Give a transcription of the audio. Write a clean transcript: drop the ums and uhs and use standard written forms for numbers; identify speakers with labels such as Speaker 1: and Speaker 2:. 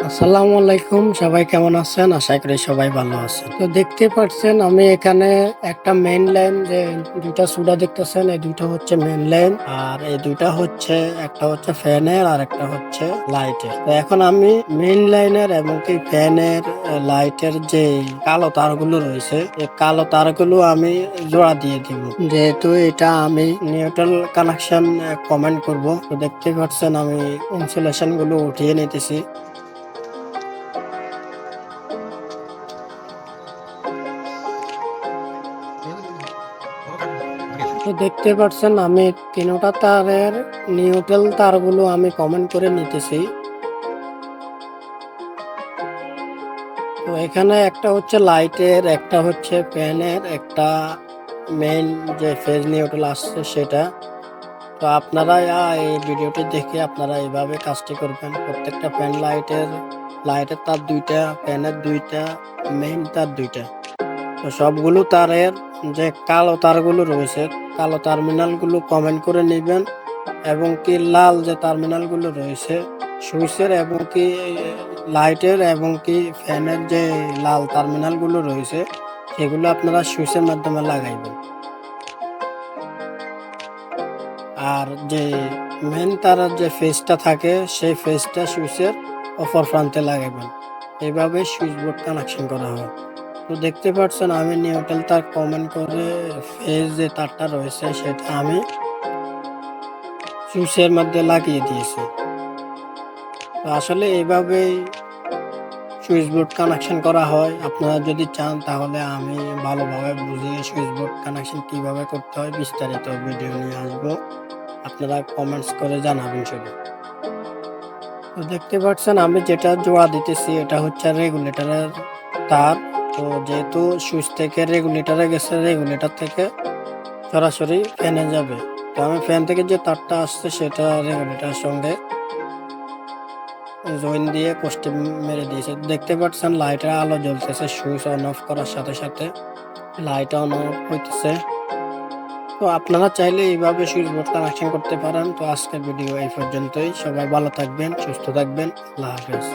Speaker 1: আসসালামু আলাইকুম, সবাই কেমন আছেন? আশা করি সবাই ভালো আছেন। তো দেখতে পাচ্ছেন আমি এখানে একটা মেইন লাইন যে দুইটা সুডা দেখতেছেন, এই দুইটা হচ্ছে মেইন লাইন, আর এই দুইটা হচ্ছে একটা হচ্ছে ফ্যানের আর একটা হচ্ছে লাইটের। তো এখন আমি মেইন লাইনের এবং কি ফ্যানের লাইটের যে কালো তারগুলো রয়েছে, এই কালো তারগুলো আমি জোড়া দিয়ে দিব, যেহেতু এটা আমি নিউট্রাল কানেকশন কমেন্ট করব। তো দেখতে পাচ্ছেন আমি ইনসুলেশন গুলো উঠিয়ে নিতেছি। তো দেখতে পাচ্ছেন আমি তিনটা তারের নিউট্রাল তারগুলো আমি কমেন্ট করে নিতেছি। তো এখানে একটা হচ্ছে লাইটের, একটা হচ্ছে ফ্যানের, একটা মেইন যে ফেজ নিউট্রাল আসছে সেটা। তো আপনারা এই ভিডিওটি দেখে আপনারা এইভাবে কাজটি করবেন। প্রত্যেকটা ফ্যান লাইটের তার দুইটা, ফ্যানের দুইটা, মেইন তার দুইটা। তো সবগুলো তারের যে কালো তারগুলো রয়েছে, কালো টার্মিনালগুলো কমেন্ট করে নেবেন, এবং কি লাল যে টার্মিনালগুলো রয়েছে সুইচের এবং কি লাইটের এবং কি ফ্যানের যে লাল টার্মিনালগুলো রয়েছে সেগুলো আপনারা সুইচের মাধ্যমে লাগাইবেন। আর যে মেন তারের যে ফেজটা থাকে সেই ফেজটা সুইচের অপর প্রান্তে লাগাবেন। এইভাবে সুইচ বোর্ড কানেকশন করা হয়। তো দেখতে পাচ্ছেন আমি নিউট্রাল তার কমেন্ট করে ফেজ যে তারটা রয়েছে সেটা আমি সুইচের মধ্যে লাগিয়ে দিয়েছি। তো আসলে এইভাবেই সুইচ বোর্ড কানেকশন করা হয়। আপনারা যদি চান তাহলে আমি ভালোভাবে বুঝিয়ে সুইচ বোর্ড কানেকশন কিভাবে করতে হয় বিস্তারিত ভিডিও নিয়ে আসবো, আপনারা কমেন্টস করে জানাবেন শুধু। তো দেখতে পাচ্ছেন আমি যেটা জোড়া দিতেছি এটা হচ্ছে রেগুলেটরের তার। তো যেহেতু সুইচ থেকে রেগুলেটরে গেছে, রেগুলেটর থেকে সরাসরি ফ্যানে যাবে। তো আমি ফ্যান থেকে যে তারটা আসছে সেটা রেগুলেটরের সঙ্গে জয়েন দিয়ে পোস্টে মেরে দিয়েছে। দেখতে পাচ্ছেন লাইটের আলো জ্বলতেছে, সুইচ অন অফ করার সাথে সাথে লাইট অন অফ হইতেছে। তো আপনারা চাইলে এইভাবে সুইচ বোর্ড কানেকশন করতে পারেন। তো আজকের ভিডিও এই পর্যন্তই। সবাই ভালো থাকবেন, সুস্থ থাকবেন। আল্লাহ হাফেজ।